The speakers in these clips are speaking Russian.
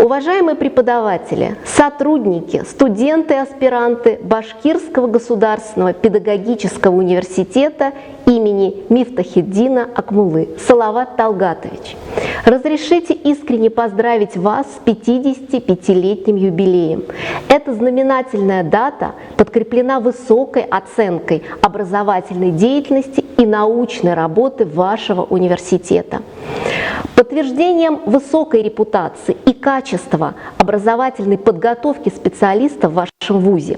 Уважаемые преподаватели, сотрудники, студенты и аспиранты Башкирского государственного педагогического университета имени Мифтахетдина Акмуллы, Салават Талгатович, разрешите искренне поздравить вас с 55-летним юбилеем. Эта знаменательная дата подкреплена высокой оценкой образовательной деятельности и научной работы вашего университета. Подтверждением высокой репутации и качества образовательной подготовки специалистов в вашем вузе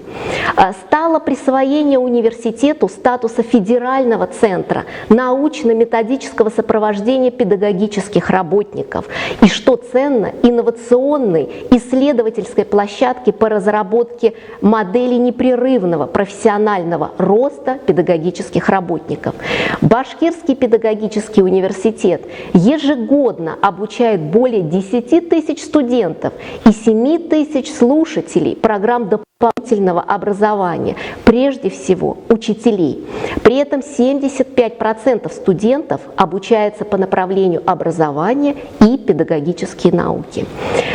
стало присвоение университету статуса федерального центра научно-методического сопровождения педагогических работников и, что ценно, инновационной исследовательской площадки по разработке модели непрерывного профессионального роста педагогических работников. Башкирский педагогический университет ежегодно обучает более 10 тысяч студентов и 7 тысяч слушателей программ дополнительного образования, прежде всего учителей. При этом 75% студентов обучаются по направлению образования и педагогические науки.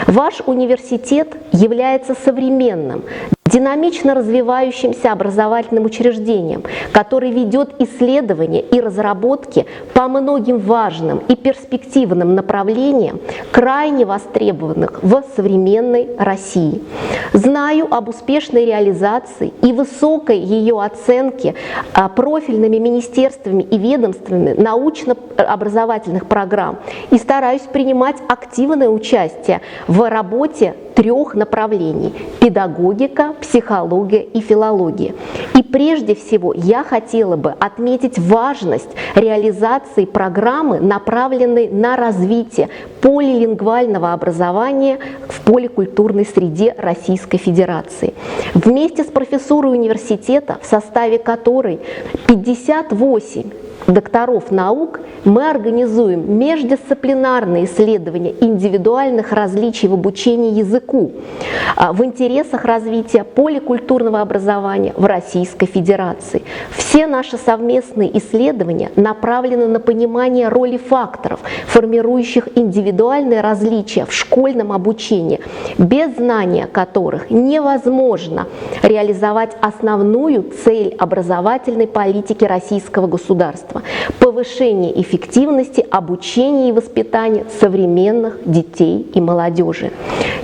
Ваш университет является современным, динамично развивающимся образовательным учреждением, который ведет исследования и разработки по многим важным и перспективным направлениям, крайне востребованных в современной России. Знаю об успешной реализации и высокой ее оценке профильными министерствами и ведомствами научно-образовательных программ и стараюсь принимать активное участие в работе 3 направлений – педагогика, психология и филология. И прежде всего я хотела бы отметить важность реализации программы, направленной на развитие полилингвального образования в поликультурной среде Российской Федерации. Вместе с профессурой университета, в составе которой 58 докторов наук, мы организуем междисциплинарные исследования индивидуальных различий в обучении языку в интересах развития поликультурного образования в Российской Федерации. Все наши совместные исследования направлены на понимание роли факторов, формирующих индивидуальные различия в школьном обучении, без знания которых невозможно реализовать основную цель образовательной политики российского государства – повышение эффективности обучения и воспитания современных детей и молодежи.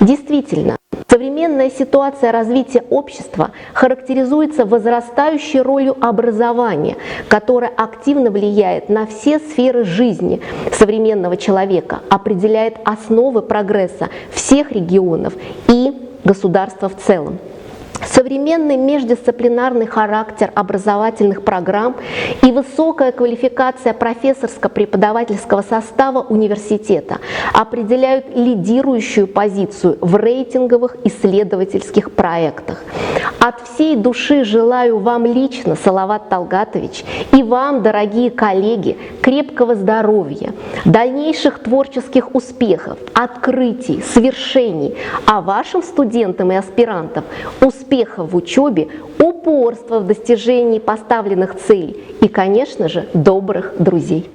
Действительно, современная ситуация развития общества характеризуется возрастающей ролью образования, которое активно влияет на все сферы жизни современного человека, определяет основы прогресса всех регионов и государства в целом. Современный междисциплинарный характер образовательных программ и высокая квалификация профессорско-преподавательского состава университета определяют лидирующую позицию в рейтинговых исследовательских проектах. От всей души желаю вам лично, Салават Талгатович, и вам, дорогие коллеги, крепкого здоровья, дальнейших творческих успехов, открытий, свершений, а вашим студентам и аспирантам успехов в учебе, упорства в достижении поставленных целей и, конечно же, добрых друзей.